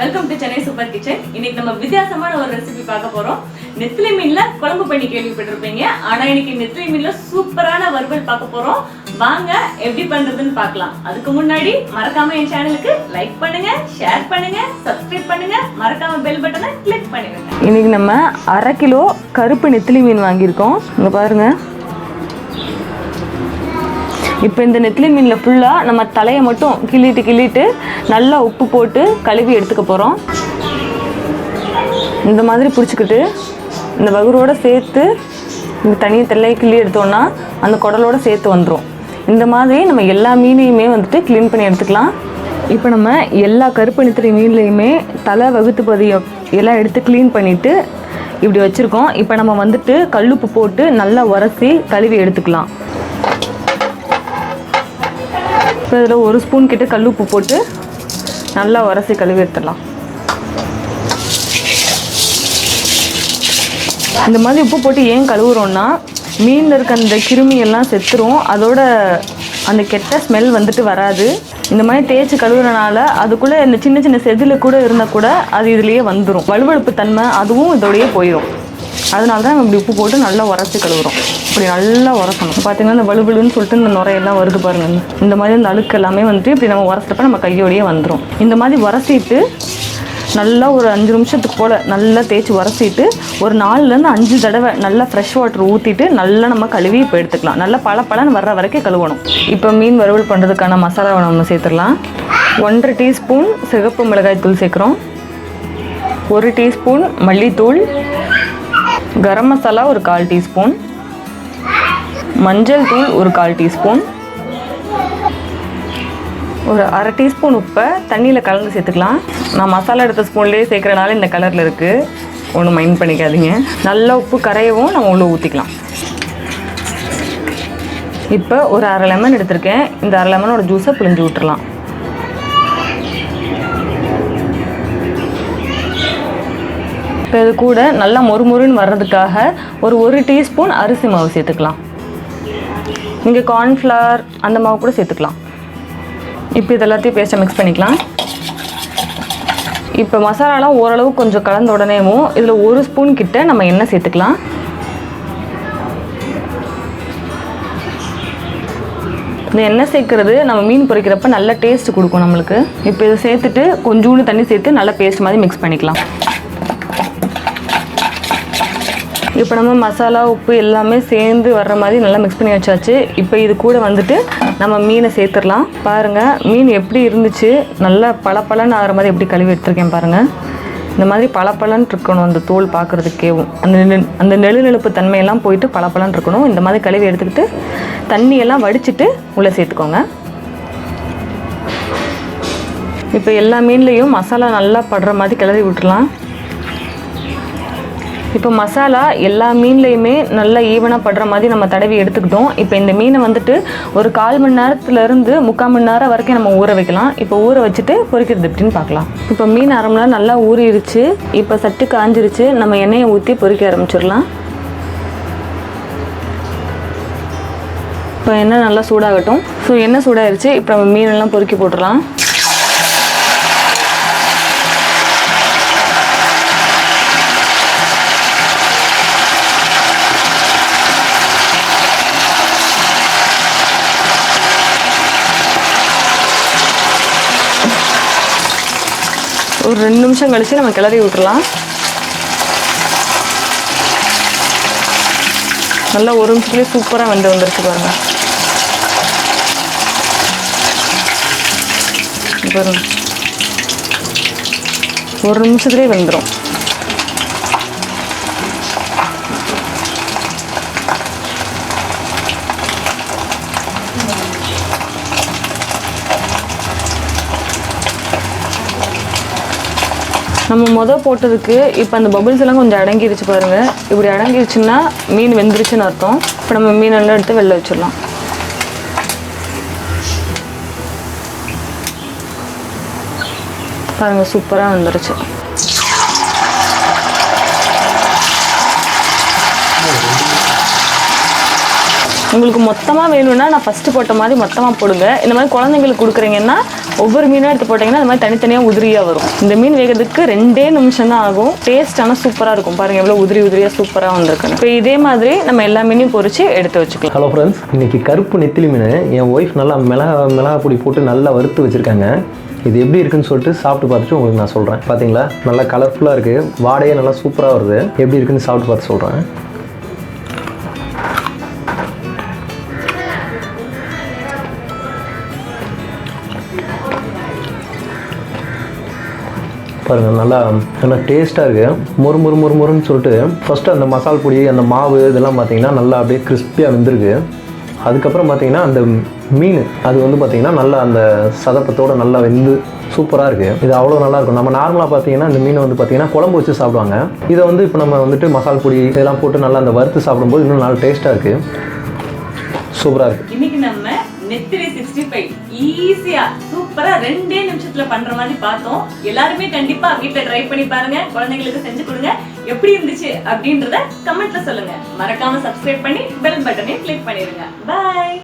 Welcome to Chennai super kitchen. இன்னைக்கு நம்ம வித்தியாசமான ஒரு ரெசிபி பார்க்க போறோம். நெத்திலி மீன்ல குழம்பு பண்ணி கேள்விப்பட்டிருப்பீங்க. ஆனா இன்னைக்கு நெத்திலி மீன்ல சூப்பரான வறுவல் பார்க்க போறோம். வாங்க எப்படி பண்றதுன்னு பார்க்கலாம். அதுக்கு முன்னாடி மறக்காம என் சேனலுக்கு லைக் பண்ணுங்க, ஷேர் பண்ணுங்க, சப்ஸ்கிரைப் பண்ணுங்க, மறக்காம பெல் பட்டனை கிளிக் பண்ணுங்க. இன்னைக்கு நம்ம 1/2 கிலோ கருப்பு நெத்திலி மீன் வாங்கியிருக்கோம். இங்க பாருங்க. இப்போ இந்த நெத்திலி மீனில் ஃபுல்லாக நம்ம தலையை மட்டும் கிள்ளிட்டு நல்லா உப்பு போட்டு கழுவி எடுத்துக்க போகிறோம். இந்த மாதிரி பிடிச்சிக்கிட்டு இந்த வகுரோடு சேர்த்து இந்த தனியை தலையை கிள்ளி எடுத்தோன்னா அந்த குடலோடு சேர்த்து வந்துடும். இந்த மாதிரி நம்ம எல்லா மீனையுமே வந்துட்டு க்ளீன் பண்ணி எடுத்துக்கலாம். இப்போ நம்ம எல்லா கருப்பு நெத்திலி மீன்லேயுமே தலை வகுத்து பதியம் எல்லாம் எடுத்து க்ளீன் பண்ணிவிட்டு இப்படி வச்சுருக்கோம். இப்போ நம்ம வந்துட்டு கல்லுப்பு போட்டு நல்லா உரசி கழுவி எடுத்துக்கலாம். இப்போ இதில் 1 ஸ்பூன் கிட்ட கல்லுப்பு போட்டு நல்லா உரசி கழுவி எடுத்துடலாம். இந்த மாதிரி உப்பு போட்டு ஏன் கழுவுறோன்னா மீனில் இருக்க அந்த கிருமியெல்லாம் செத்துரும். அதோட அந்த கெட்ட ஸ்மெல் வந்துட்டு வராது. இந்த மாதிரி தேய்ச்சி கழுவுறனால அதுக்குள்ளே இந்த சின்ன சின்ன செதில் கூட இருந்தால் கூட அது இதுலேயே வந்துடும். வலுவழுப்பு தன்மை அதுவும் இதோடையே போயிடும். அதனால தான் நம்ம இப்படி உப்பு போட்டு நல்லா உரச்சி கழுவுறோம். இப்படி நல்லா உரசணும். பார்த்தீங்கன்னா இந்த வலுவலுன்னு சொல்லிட்டு இந்த நுரையெல்லாம் வருது பாருங்கள். இந்த மாதிரி இந்த அழுக்கு எல்லாமே வந்துட்டு இப்படி நம்ம உரசப்ப நம்ம கையோடையே வந்துடும். இந்த மாதிரி உரசிட்டு நல்லா ஒரு 5 நிமிஷத்துக்கு போல் நல்லா தேய்ச்சி உரசிட்டு ஒரு 4லேருந்து 5 தடவை நல்லா ஃப்ரெஷ் வாட்டர் ஊற்றிட்டு நல்லா நம்ம கழுவி இப்போ எடுத்துக்கலாம். நல்லா பழன்னு வர்ற வரைக்கும் கழுவணும். இப்போ மீன் வறுவல் பண்ணுறதுக்கான மசாலாவை நம்ம சேர்த்துடலாம். 1/2 டீஸ்பூன் சிகப்பு மிளகாய் தூள் சேர்க்குறோம். 1 டீஸ்பூன் மல்லித்தூள், கரம் மசாலா ஒரு 1/4 டீஸ்பூன், மஞ்சள் தூள் ஒரு 1/4 டீஸ்பூன், ஒரு 1/2 டீஸ்பூன் உப்பை தண்ணியில் கலந்து சேர்த்துக்கலாம். நான் மசாலா எடுத்த ஸ்பூன்லேயே சேர்க்குறனால இந்த கலரில் இருக்குது, ஒன்றும் மைண்ட் பண்ணிக்காதீங்க. நல்லா உப்பு கரையவும் நம்ம உள்ளே ஊற்றிக்கலாம். இப்போ ஒரு 1/2 லெமன் எடுத்திருக்கேன். இந்த 1/2 லெமனோட ஜூஸை பிழிஞ்சு விட்டுறலாம். இப்போ இது கூட நல்லா மொறுமொறுன்னு வர்றதுக்காக ஒரு 1 டீஸ்பூன் அரிசி மாவு சேர்த்துக்கலாம். இங்கே கார்ன்ஃப்ளவர் அந்த மாவு கூட சேர்த்துக்கலாம். இப்போ இது எல்லாத்தையும் பேஸ்ட்டை மிக்ஸ் பண்ணிக்கலாம். இப்போ மசாலாலாம் ஓரளவு கொஞ்சம் கலந்த உடனேவும் இதில் 1 ஸ்பூன் கிட்ட நம்ம எண்ணெய் சேர்த்துக்கலாம். இந்த எண்ணெய் சேர்க்குறது நம்ம மீன் பொரிக்கிறப்ப நல்ல டேஸ்ட் கொடுக்கும் நம்மளுக்கு. இப்போ இதை சேர்த்துட்டு கொஞ்சோண்டு தண்ணி சேர்த்து நல்லா பேஸ்ட் மாதிரி மிக்ஸ் பண்ணிக்கலாம். இப்போ நம்ம மசாலா உப்பு எல்லாமே சேர்ந்து வர்ற மாதிரி நல்லா மிக்ஸ் பண்ணி வச்சாச்சு. இப்போ இது கூட வந்துட்டு நம்ம மீனை சேர்த்துடலாம். பாருங்கள் மீன் எப்படி இருந்துச்சு, நல்லா பளபளன்னு ஆகிற மாதிரி எப்படி கழுவி எடுத்துருக்கேன் பாருங்கள். இந்த மாதிரி பளபளன்னு இருக்கணும் அந்த தோல் பார்க்குறதுக்கேவும். அந்த நெழுநெழுப்பு தன்மையெல்லாம் போயிட்டு பளபளன்னு இருக்கணும். இந்த மாதிரி கழுவி எடுத்துக்கிட்டு தண்ணியெல்லாம் வடிச்சிட்டு உள்ளே சேர்த்துக்கோங்க. இப்போ எல்லா மீன்லேயும் மசாலா நல்லா படுற மாதிரி கிளறி விட்டுடலாம். இப்போ மசாலா எல்லா மீன்லேயுமே நல்லா ஈவனாக படுற மாதிரி நம்ம தடவி எடுத்துக்கிட்டோம். இப்போ இந்த மீனை வந்துட்டு ஒரு 1/4 மணி நேரத்துலேருந்து 3/4 மணி நேரம் வரைக்கும் நம்ம ஊற வைக்கலாம். இப்போ ஊற வச்சுட்டு பொரிக்கிறது எப்படின்னு பார்க்கலாம். இப்போ மீன் 1/2 மணி நேரம் நல்லா ஊறிடுச்சு. இப்போ சட்டு காஞ்சிருச்சு. நம்ம எண்ணெயை ஊற்றி பொரிக்க ஆரம்பிச்சிடலாம். இப்போ எண்ணெய் நல்லா சூடாகட்டும். ஸோ எண்ணெய் சூடாகிடுச்சு. இப்போ நம்ம மீனெல்லாம் பொறுக்கி போட்டுடலாம். ஒரு 2 நிமிஷம் கழிச்சு நம்ம கிளறி விட்டுறலாம். நல்லா 1 நிமிஷத்துலேயே சூப்பராக வந்துருச்சு பாருங்க. பாருங்க 1 நிமிஷத்துலேயே வந்துடும். நம்ம போட்டதுக்கு இப்போ அந்த பபிள்ஸ் எல்லாம் கொஞ்சம் அடங்கிடுச்சு பாருங்கள். இப்படி அடங்கிடுச்சுன்னா மீன் வெந்துருச்சுன்னு அர்த்தம். இப்போ நம்ம மீனெல்லாம் எடுத்து வெளில வச்சிடலாம். பாருங்கள் சூப்பராக வந்துருச்சு. உங்களுக்கு மொத்தமாக வேணும்னா நான் ஃபஸ்ட்டு போட்ட மாதிரி மொத்தமாக போடுங்க. இந்த மாதிரி குழந்தைங்களுக்கு கொடுக்குறீங்கன்னா ஒவ்வொரு மீனாக எடுத்து போட்டிங்கன்னா அந்த மாதிரி தனித்தனியாக உதிரியாக வரும். இந்த மீன் வேகிறதுக்கு 2 நிமிஷம் தான் ஆகும். டேஸ்ட் ஆனால் சூப்பராக இருக்கும். பாருங்கள் எவ்வளோ உதிரியாக சூப்பராக வந்திருக்குன்னு. இப்போ இதே மாதிரி நம்ம எல்லா மீனையும் பொரிச்சு எடுத்து வச்சுக்கலாம். ஹலோ ஃப்ரெண்ட்ஸ், இன்னைக்கு கருப்பு நெத்திலி மீன் என் ஒய்ஃப் நல்லா மிளகா பொடி போட்டு நல்லா வறுத்து வச்சுருக்காங்க. இது எப்படி இருக்குன்னு சொல்லிட்டு சாப்பிட்டு பார்த்துட்டு உங்களுக்கு நான் சொல்கிறேன். பார்த்தீங்களா, நல்லா கலர்ஃபுல்லாக இருக்குது, வாடையே நல்லா சூப்பராக வருது. எப்படி இருக்குன்னு சாப்பிட்டு பார்த்து சொல்கிறேன். பாருங்கள், நல்லா டேஸ்ட்டாக இருக்குது. மொறுன்னு சொல்லிட்டு ஃபஸ்ட்டு அந்த மசால் பொடி, அந்த மாவு இதெல்லாம் பார்த்தீங்கன்னா நல்லா அப்படியே கிறிஸ்பியாக வெந்திருக்கு. அதுக்கப்புறம் பார்த்தீங்கன்னா அந்த மீன் அது வந்து பார்த்திங்கன்னா நல்லா அந்த சதப்பத்தோடு நல்லா வெந்து சூப்பராக இருக்குது. இது அவ்வளோ நல்லாயிருக்கும். நம்ம நார்மலாக பார்த்தீங்கன்னா இந்த மீனை வந்து பார்த்திங்கன்னா குழம்பு வச்சு சாப்பிடுவாங்க. இதை வந்து இப்போ நம்ம வந்துட்டு மசால் பொடி இதெல்லாம் போட்டு நல்லா அந்த வறுத்து சாப்பிடும்போது இன்னும் நல்லா டேஸ்ட்டாக இருக்குது, சூப்பராக இருக்குது. இன்னைக்கு நம்ம நெத்திலி 65 ஈஸியா சூப்பரா 2 நிமிஷத்துல பண்ற மாதிரி பார்த்தோம். எல்லாருமே கண்டிப்பா வீட்ல ட்ரை பண்ணி பாருங்க, குழந்தைங்களுக்கு செஞ்சு கொடுங்க. எப்படி இருந்துச்சு அப்படின்றத கமெண்ட்ல சொல்லுங்க. மறக்காம சப்ஸ்கிரைப் பண்ணி பெல் பட்டனையும் கிளிக் பண்ணிருங்க. பை.